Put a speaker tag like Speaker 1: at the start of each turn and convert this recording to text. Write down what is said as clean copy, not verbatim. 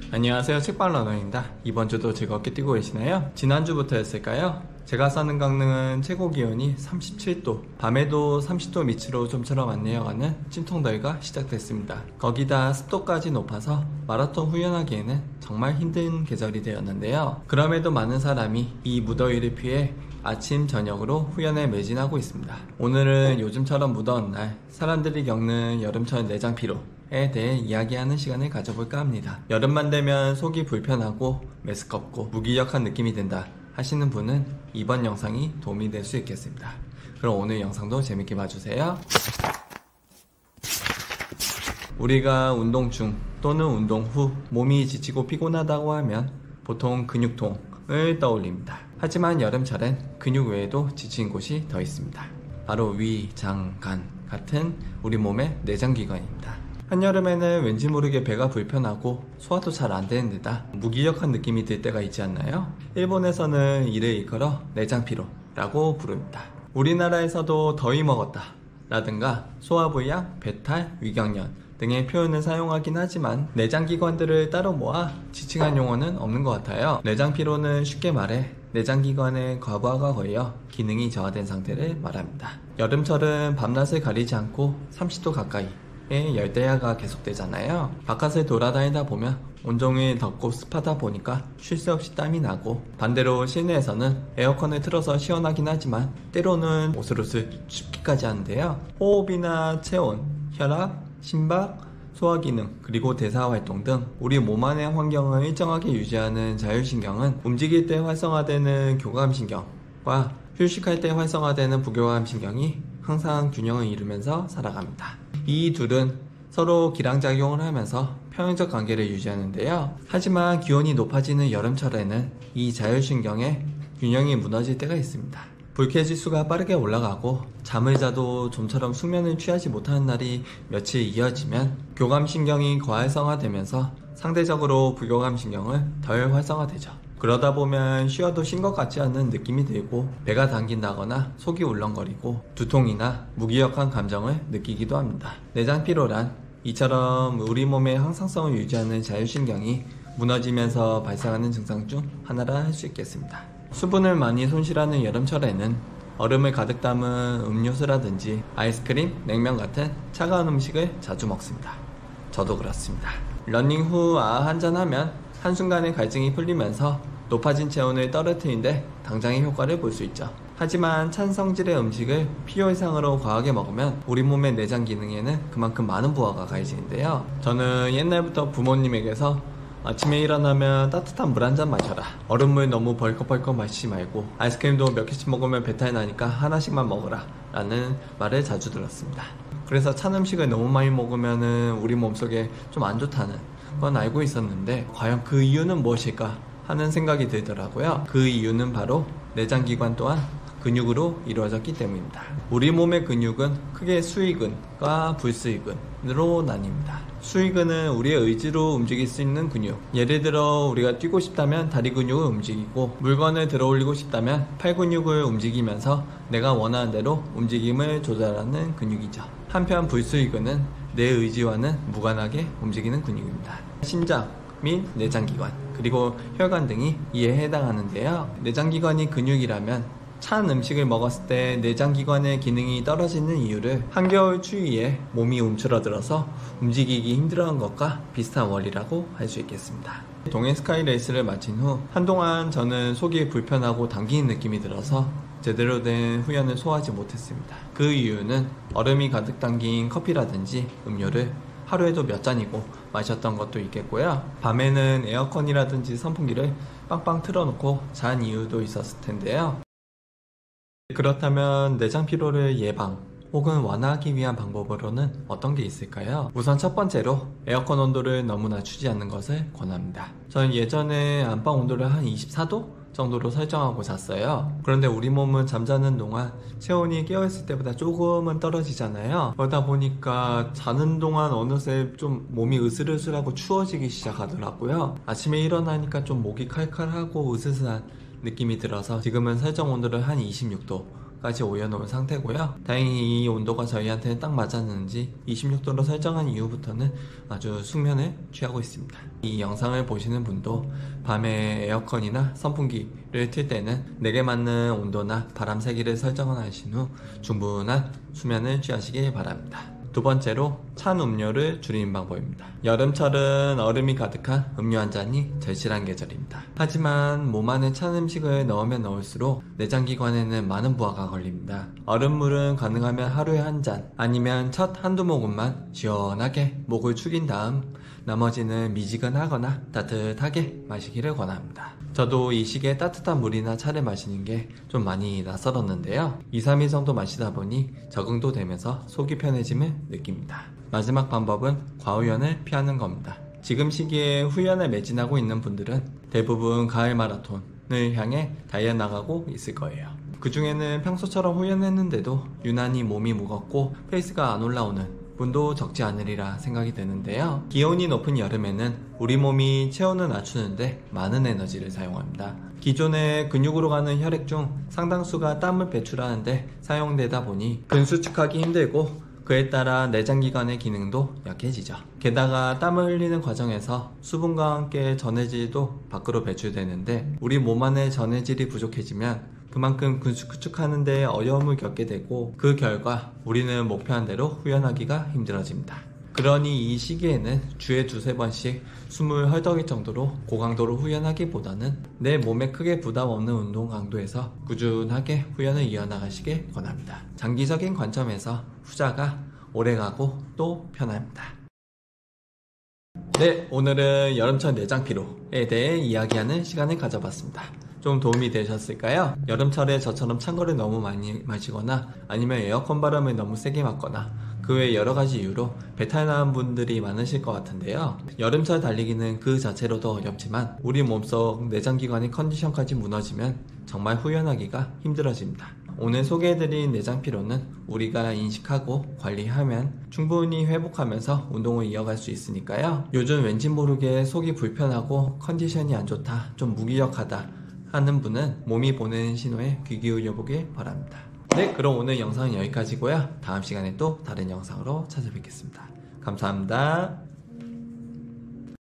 Speaker 1: 안녕하세요, 책방 러너입니다. 이번 주도 즐겁게 뛰고 계시나요? 지난주부터였을까요? 제가 사는 강릉은 최고 기온이 37도, 밤에도 30도 밑으로 좀처럼 안 내려가는 찜통더위가 시작됐습니다. 거기다 습도까지 높아서 마라톤 훈련하기에는 정말 힘든 계절이 되었는데요. 그럼에도 많은 사람이 이 무더위를 피해 아침, 저녁으로 훈련에 매진하고 있습니다. 오늘은 요즘처럼 무더운 날 사람들이 겪는 여름철 내장 피로에 대해 이야기하는 시간을 가져볼까 합니다. 여름만 되면 속이 불편하고 메스껍고 무기력한 느낌이 든다 하시는 분은 이번 영상이 도움이 될 수 있겠습니다. 그럼 오늘 영상도 재밌게 봐주세요. 우리가 운동 중 또는 운동 후 몸이 지치고 피곤하다고 하면 보통 근육통을 떠올립니다. 하지만 여름철엔 근육 외에도 지친 곳이 더 있습니다. 바로 위, 장, 간 같은 우리 몸의 내장기관입니다. 한여름에는 왠지 모르게 배가 불편하고 소화도 잘 안 되는 데다 무기력한 느낌이 들 때가 있지 않나요? 일본에서는 이를 일컬어 내장피로라고 부릅니다. 우리나라에서도 더위 먹었다 라든가 소화불량, 배탈, 위경련 등의 표현을 사용하긴 하지만 내장기관들을 따로 모아 지칭한 용어는 없는 것 같아요. 내장피로는 쉽게 말해 내장기관의 과부하가 걸려 기능이 저하된 상태를 말합니다. 여름철은 밤낮을 가리지 않고 30도 가까이 열대야가 계속되잖아요. 바깥을 돌아다니다 보면 온종일 덥고 습하다 보니까 쉴 새 없이 땀이 나고, 반대로 실내에서는 에어컨을 틀어서 시원하긴 하지만 때로는 오슬오슬 춥기까지 하는데요. 호흡이나 체온, 혈압, 심박, 소화기능, 그리고 대사활동 등 우리 몸 안의 환경을 일정하게 유지하는 자율신경은 움직일 때 활성화되는 교감신경과 휴식할 때 활성화되는 부교감신경이 항상 균형을 이루면서 살아갑니다. 이 둘은 서로 기량작용을 하면서 평형적 관계를 유지하는데요. 하지만 기온이 높아지는 여름철에는 이 자율신경의 균형이 무너질 때가 있습니다. 불쾌지수가 빠르게 올라가고 잠을 자도 좀처럼 숙면을 취하지 못하는 날이 며칠 이어지면 교감신경이 과활성화되면서 상대적으로 부교감신경은 덜 활성화되죠. 그러다 보면 쉬어도 쉰 것 같지 않은 느낌이 들고 배가 당긴다거나 속이 울렁거리고 두통이나 무기력한 감정을 느끼기도 합니다. 내장피로란 이처럼 우리 몸의 항상성을 유지하는 자율신경이 무너지면서 발생하는 증상 중 하나라 할 수 있겠습니다. 수분을 많이 손실하는 여름철에는 얼음을 가득 담은 음료수라든지 아이스크림, 냉면 같은 차가운 음식을 자주 먹습니다. 저도 그렇습니다. 러닝 후 한잔 하면 한순간에 갈증이 풀리면서 높아진 체온을 떨어뜨리는데 당장의 효과를 볼 수 있죠. 하지만 찬 성질의 음식을 필요 이상으로 과하게 먹으면 우리 몸의 내장 기능에는 그만큼 많은 부하가 가해지는데요. 저는 옛날부터 부모님에게서 아침에 일어나면 따뜻한 물 한 잔 마셔라, 얼음물 너무 벌컥벌컥 마시지 말고 아이스크림도 몇 개씩 먹으면 배탈 나니까 하나씩만 먹으라 라는 말을 자주 들었습니다. 그래서 찬 음식을 너무 많이 먹으면 우리 몸속에 좀 안 좋다는 건 알고 있었는데, 과연 그 이유는 무엇일까 하는 생각이 들더라고요. 그 이유는 바로 내장기관 또한 근육으로 이루어졌기 때문입니다. 우리 몸의 근육은 크게 수의근과 불수의근으로 나뉩니다. 수의근은 우리의 의지로 움직일 수 있는 근육, 예를 들어 우리가 뛰고 싶다면 다리 근육을 움직이고 물건을 들어 올리고 싶다면 팔 근육을 움직이면서 내가 원하는 대로 움직임을 조절하는 근육이죠. 한편 불수의근은 내 의지와는 무관하게 움직이는 근육입니다. 심장 및 내장기관, 그리고 혈관 등이 이에 해당하는데요. 내장기관이 근육이라면 찬 음식을 먹었을 때 내장기관의 기능이 떨어지는 이유를 한겨울 추위에 몸이 움츠러들어서 움직이기 힘들어한 것과 비슷한 원리라고 할 수 있겠습니다. 동해 스카이 레이스를 마친 후 한동안 저는 속이 불편하고 당기는 느낌이 들어서 제대로 된 훈련을 소화하지 못했습니다. 그 이유는 얼음이 가득 담긴 커피라든지 음료를 하루에도 몇 잔이고 마셨던 것도 있겠고요. 밤에는 에어컨이라든지 선풍기를 빵빵 틀어놓고 잔 이유도 있었을 텐데요. 그렇다면 내장 피로를 예방 혹은 완화하기 위한 방법으로는 어떤 게 있을까요? 우선 첫 번째로 에어컨 온도를 너무 낮추지 않는 것을 권합니다. 저는 예전에 안방 온도를 한 24도 정도로 설정하고 잤어요. 그런데 우리 몸은 잠자는 동안 체온이 깨어있을 때보다 조금은 떨어지잖아요. 그러다 보니까 자는 동안 어느새 좀 몸이 으슬으슬하고 추워지기 시작하더라고요. 아침에 일어나니까 좀 목이 칼칼하고 으스스한 느낌이 들어서 지금은 설정 온도를 한 26도 까지 올려놓은 상태고요. 다행히 이 온도가 저희한테는 딱 맞았는지 26도로 설정한 이후부터는 아주 숙면을 취하고 있습니다. 이 영상을 보시는 분도 밤에 에어컨이나 선풍기를 틀 때는 내게 맞는 온도나 바람 세기를 설정을 하신 후 충분한 수면을 취하시길 바랍니다. 두 번째로 찬 음료를 줄이는 방법입니다. 여름철은 얼음이 가득한 음료 한 잔이 절실한 계절입니다. 하지만 몸 안에 찬 음식을 넣으면 넣을수록 내장기관에는 많은 부하가 걸립니다. 얼음물은 가능하면 하루에 한 잔, 아니면 첫 한두 모금만 시원하게 목을 축인 다음 나머지는 미지근하거나 따뜻하게 마시기를 권합니다. 저도 이 시기에 따뜻한 물이나 차를 마시는 게 좀 많이 낯설었는데요. 2, 3일 정도 마시다 보니 적응도 되면서 속이 편해짐을 느낍니다. 마지막 방법은 과후연을 피하는 겁니다. 지금 시기에 후연에 매진하고 있는 분들은 대부분 가을 마라톤을 향해 달려 나가고 있을 거예요. 그 중에는 평소처럼 후연했는데도 유난히 몸이 무겁고 페이스가 안 올라오는 분도 적지 않으리라 생각이 되는데요. 기온이 높은 여름에는 우리 몸이 체온을 낮추는데 많은 에너지를 사용합니다. 기존의 근육으로 가는 혈액 중 상당수가 땀을 배출하는데 사용되다 보니 근수축하기 힘들고 그에 따라 내장기관의 기능도 약해지죠. 게다가 땀을 흘리는 과정에서 수분과 함께 전해질도 밖으로 배출되는데 우리 몸 안에 전해질이 부족해지면 그만큼 근수축하는 데 어려움을 겪게 되고 그 결과 우리는 목표한 대로 후연하기가 힘들어집니다. 그러니 이 시기에는 주에 두세 번씩 숨을 헐떡일 정도로 고강도로 후연하기보다는 내 몸에 크게 부담 없는 운동 강도에서 꾸준하게 후연을 이어나가시길 권합니다. 장기적인 관점에서 후자가 오래가고 또 편합니다. 네, 오늘은 여름철 내장 피로에 대해 이야기하는 시간을 가져봤습니다. 좀 도움이 되셨을까요? 여름철에 저처럼 찬 거를 너무 많이 마시거나 아니면 에어컨 바람을 너무 세게 맞거나 그 외 여러가지 이유로 배탈 나는 분들이 많으실 것 같은데요. 여름철 달리기는 그 자체로도 어렵지만 우리 몸속 내장기관의 컨디션까지 무너지면 정말 후연하기가 힘들어집니다. 오늘 소개해드린 내장피로는 우리가 인식하고 관리하면 충분히 회복하면서 운동을 이어갈 수 있으니까요. 요즘 왠지 모르게 속이 불편하고 컨디션이 안 좋다, 좀 무기력하다 하는 분은 몸이 보내는 신호에 귀 기울여보길 바랍니다. 네, 그럼 오늘 영상은 여기까지고요. 다음 시간에 또 다른 영상으로 찾아뵙겠습니다. 감사합니다.